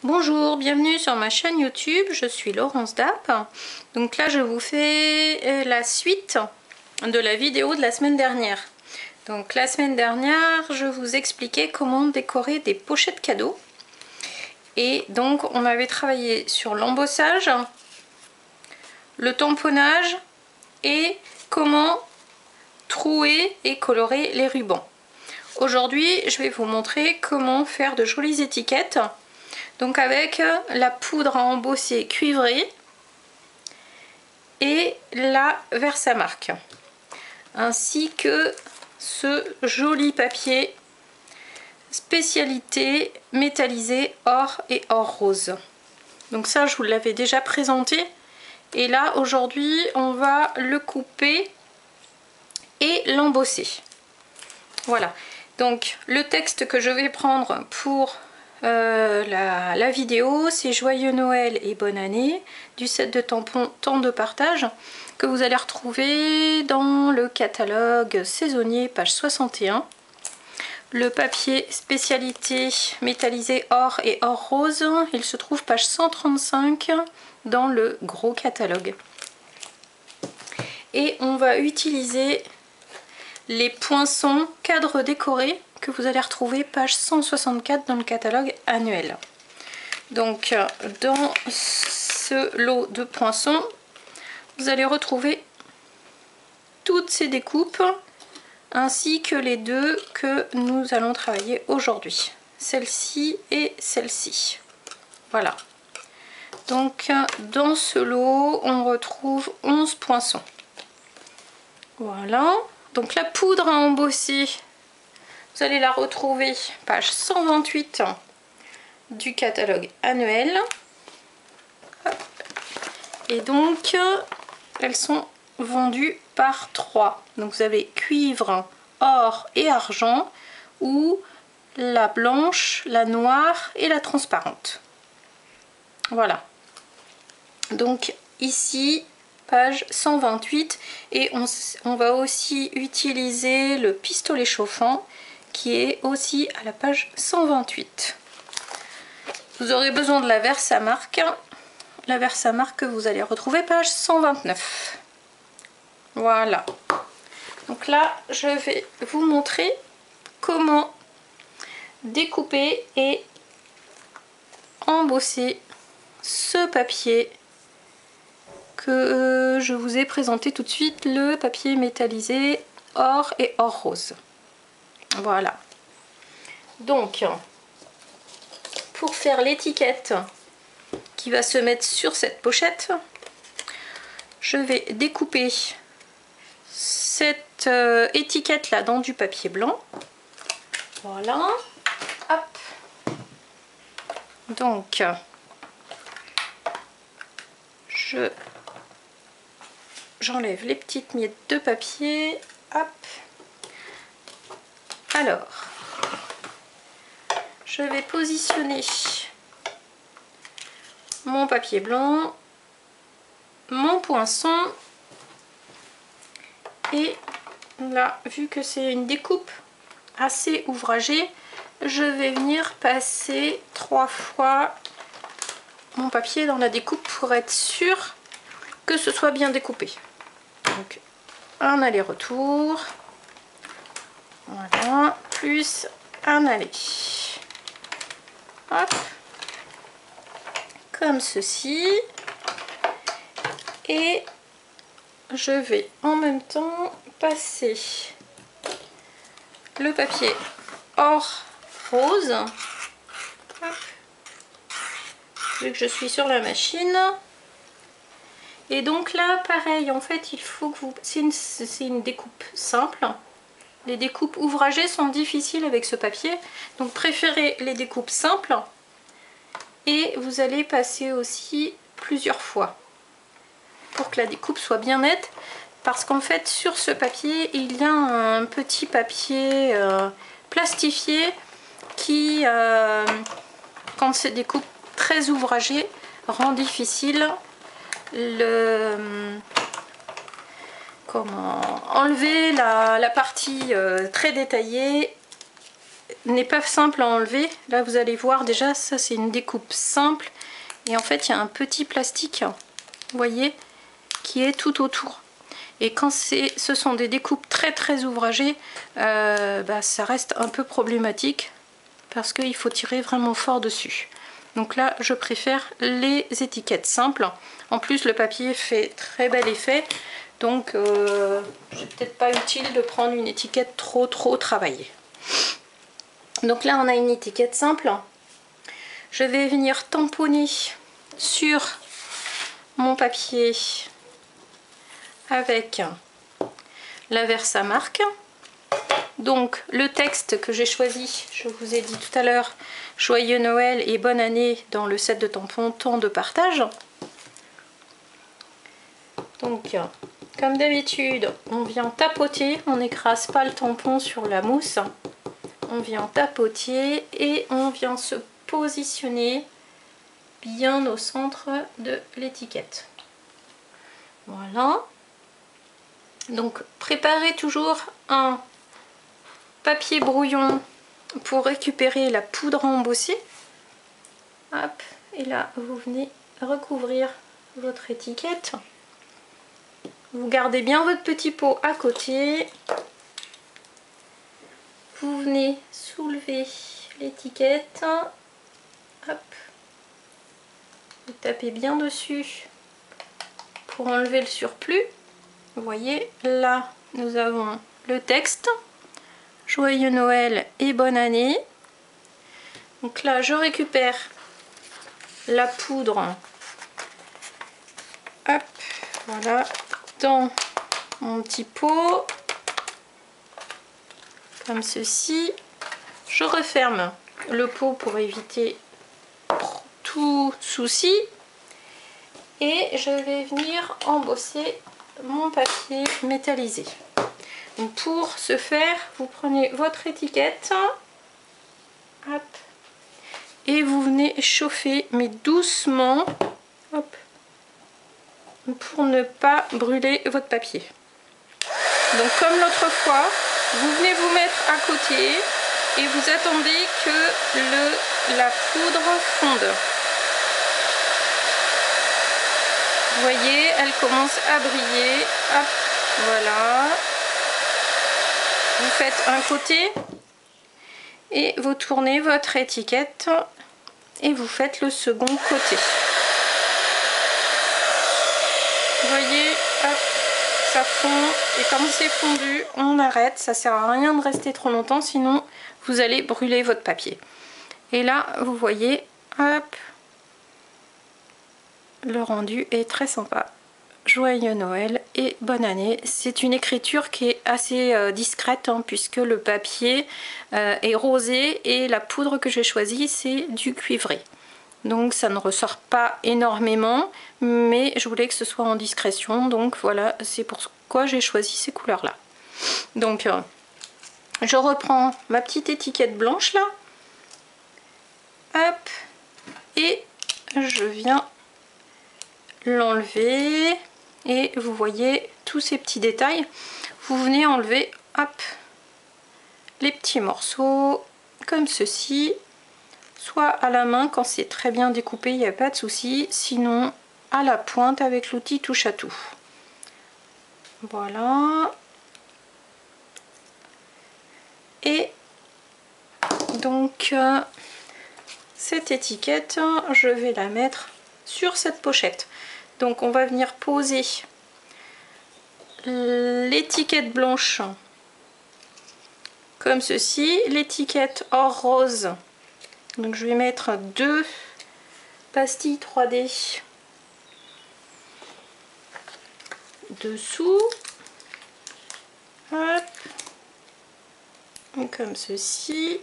Bonjour, bienvenue sur ma chaîne YouTube, je suis Laurence Dapp. Donc là je vous fais la suite de la vidéo de la semaine dernière. Donc la semaine dernière je vous expliquais comment décorer des pochettes cadeaux. Et donc on avait travaillé sur l'embossage, le tamponnage et comment trouer et colorer les rubans. Aujourd'hui je vais vous montrer comment faire de jolies étiquettes. Donc avec la poudre à embosser cuivrée et la Versamark, ainsi que ce joli papier spécialité métallisé or et or rose. Donc ça je vous l'avais déjà présenté et là aujourd'hui on va le couper et l'embosser. Voilà, donc le texte que je vais prendre pour la vidéo, c'est Joyeux Noël et bonne année du set de tampons Temps de partage que vous allez retrouver dans le catalogue saisonnier page 61. Le papier spécialité métallisé or et or rose, il se trouve page 135 dans le gros catalogue. Et on va utiliser les poinçons cadres décorés que vous allez retrouver page 164 dans le catalogue annuel. Donc dans ce lot de poinçons, vous allez retrouver toutes ces découpes ainsi que les deux que nous allons travailler aujourd'hui, celle-ci et celle-ci. Voilà, donc dans ce lot on retrouve 11 poinçons. Voilà, donc la poudre à embosser, vous allez la retrouver page 128 du catalogue annuel. Et donc elles sont vendues par 3. Donc vous avez cuivre, or et argent, ou la blanche, la noire et la transparente. Voilà. Donc ici page 128, et on va aussi utiliser le pistolet chauffant qui est aussi à la page 128. Vous aurez besoin de la Versamark que vous allez retrouver page 129. Voilà, donc là je vais vous montrer comment découper et embosser ce papier que je vous ai présenté tout de suite, le papier métallisé or et or rose. Voilà, donc pour faire l'étiquette qui va se mettre sur cette pochette, je vais découper cette étiquette là dans du papier blanc. Voilà, hop, donc j'enlève les petites miettes de papier, hop. Alors, je vais positionner mon papier blanc, mon poinçon, et là, vu que c'est une découpe assez ouvragée, je vais venir passer 3 fois mon papier dans la découpe pour être sûr que ce soit bien découpé. Donc un aller-retour, voilà, plus un aller. Hop, comme ceci, et je vais en même temps passer le papier or rose. Hop, vu que je suis sur la machine. Et donc là pareil, en fait il faut que vous, c'est une découpe simple. Les découpes ouvragées sont difficiles avec ce papier, donc préférez les découpes simples, et vous allez passer aussi plusieurs fois pour que la découpe soit bien nette, parce qu'en fait sur ce papier il y a un petit papier plastifié qui quand c'est des découpes très ouvragées rend difficile comment enlever la partie très détaillée n'est pas simple à enlever. Là vous allez voir déjà, ça c'est une découpe simple. Et en fait il y a un petit plastique, vous voyez, qui est tout autour. Et quand ce sont des découpes très ouvragées, ça reste un peu problématique parce qu'il faut tirer vraiment fort dessus. Donc là je préfère les étiquettes simples. En plus le papier fait très bel effet. Donc c'est peut-être pas utile de prendre une étiquette trop travaillée. Donc là on a une étiquette simple. Je vais venir tamponner sur mon papier avec la Versamark. Donc le texte que j'ai choisi, je vous ai dit tout à l'heure, joyeux Noël et bonne année dans le set de tampons temps de partage. Donc comme d'habitude on vient tapoter, on n'écrase pas le tampon sur la mousse, on vient tapoter et on vient se positionner bien au centre de l'étiquette. Voilà. Donc préparez toujours un papier brouillon pour récupérer la poudre à embosser. Hop, et là vous venez recouvrir votre étiquette. Vous gardez bien votre petit pot à côté. Vous venez soulever l'étiquette. Hop. Vous tapez bien dessus pour enlever le surplus. Vous voyez, là nous avons le texte. Joyeux Noël et bonne année. Donc là je récupère la poudre. Hop, voilà, dans mon petit pot. Comme ceci. Je referme le pot pour éviter tout souci. Et je vais venir embosser mon papier métallisé. Donc pour ce faire, vous prenez votre étiquette, hop, et vous venez chauffer, mais doucement, hop, pour ne pas brûler votre papier. Donc comme l'autre fois, vous venez vous mettre à côté et vous attendez que la poudre fonde. Vous voyez, elle commence à briller, hop, voilà. Vous faites un côté et vous tournez votre étiquette et vous faites le second côté. Vous voyez, hop, ça fond et quand c'est fondu, on arrête. Ça sert à rien de rester trop longtemps, sinon vous allez brûler votre papier. Et là, vous voyez, hop, le rendu est très sympa. Joyeux Noël et bonne année. C'est une écriture qui est assez discrète hein, puisque le papier est rosé et la poudre que j'ai choisie c'est du cuivré. Donc ça ne ressort pas énormément, mais je voulais que ce soit en discrétion. Donc voilà, c'est pourquoi j'ai choisi ces couleurs là. Donc je reprends ma petite étiquette blanche là. Hop, et je viens l'enlever. Et vous voyez tous ces petits détails. Vous venez enlever, hop, les petits morceaux comme ceci. Soit à la main quand c'est très bien découpé, il n'y a pas de souci. Sinon à la pointe avec l'outil touche à tout. Voilà. Et donc cette étiquette, je vais la mettre sur cette pochette. Donc on va venir poser l'étiquette blanche comme ceci, l'étiquette or rose. Donc je vais mettre 2 pastilles 3D dessous. Hop. Comme ceci.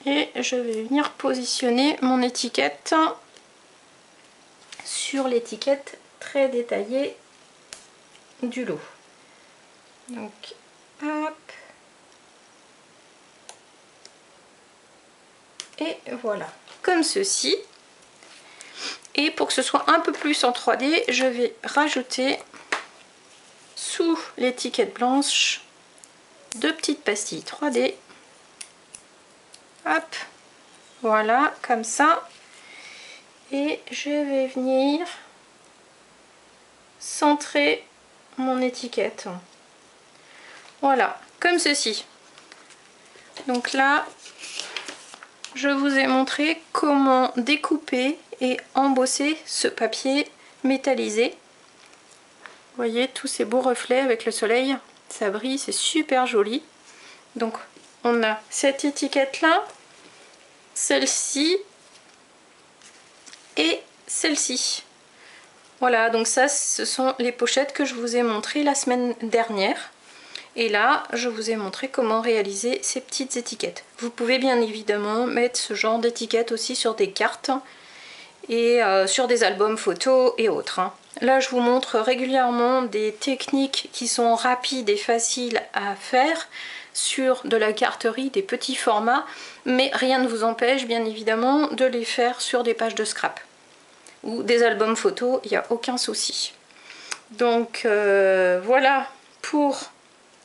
Et je vais venir positionner mon étiquette sur l'étiquette très détaillée du lot. Donc hop, et voilà, comme ceci. Et pour que ce soit un peu plus en 3D, je vais rajouter sous l'étiquette blanche 2 petites pastilles 3D Hop, voilà, comme ça. Et je vais venir centrer mon étiquette. Voilà, comme ceci. Donc là, je vous ai montré comment découper et embosser ce papier métallisé. Vous voyez tous ces beaux reflets avec le soleil, ça brille, c'est super joli. Donc on a cette étiquette là, celle-ci et celle-ci. Voilà, donc ça ce sont les pochettes que je vous ai montrées la semaine dernière. Et là, je vous ai montré comment réaliser ces petites étiquettes. Vous pouvez bien évidemment mettre ce genre d'étiquettes aussi sur des cartes et sur des albums photos et autres. Là, je vous montre régulièrement des techniques qui sont rapides et faciles à faire sur de la carterie, des petits formats, mais rien ne vous empêche bien évidemment de les faire sur des pages de scrap ou des albums photos, il n'y a aucun souci. Donc voilà pour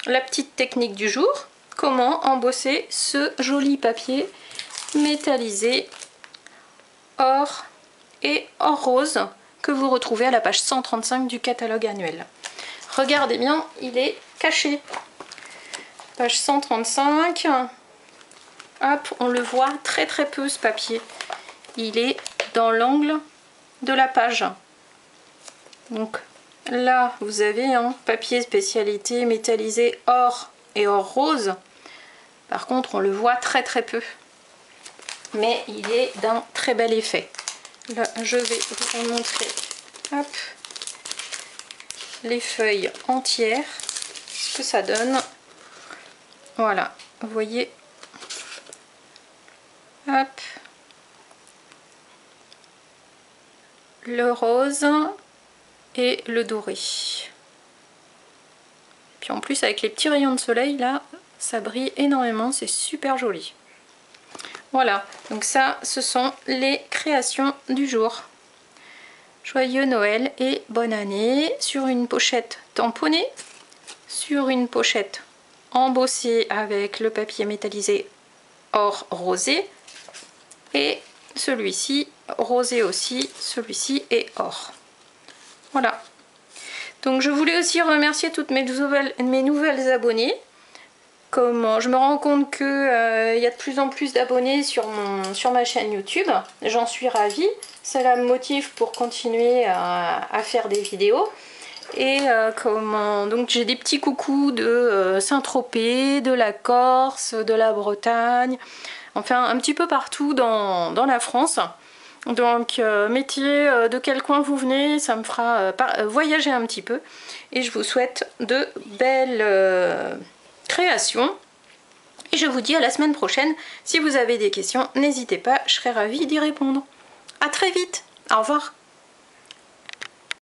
la petite technique du jour, comment embosser ce joli papier métallisé or et or rose que vous retrouvez à la page 135 du catalogue annuel. Regardez bien, il est caché. Page 135, hop, on le voit très peu ce papier. Il est dans l'angle de la page. Donc là, vous avez un papier spécialité métallisé or et or rose. Par contre, on le voit très peu. Mais il est d'un très bel effet. Là, je vais vous montrer hop, les feuilles entières, ce que ça donne. Voilà, vous voyez. Hop. Le rose et le doré. Puis en plus avec les petits rayons de soleil là, ça brille énormément, c'est super joli. Voilà, donc ça ce sont les créations du jour. Joyeux Noël et bonne année sur une pochette tamponnée, sur une pochette embossée avec le papier métallisé or rosé et celui-ci rosé aussi, celui-ci est or. Voilà. Donc je voulais aussi remercier toutes mes nouvelles abonnées. Comme je me rends compte que y a de plus en plus d'abonnés sur ma chaîne YouTube. J'en suis ravie. Cela me motive pour continuer à faire des vidéos. Et donc j'ai des petits coucous de Saint-Tropez, de la Corse, de la Bretagne, enfin un petit peu partout dans la France. Donc mettez de quel coin vous venez, ça me fera voyager un petit peu. Et je vous souhaite de belles créations. Et je vous dis à la semaine prochaine. Si vous avez des questions, n'hésitez pas, je serai ravie d'y répondre. À très vite, au revoir.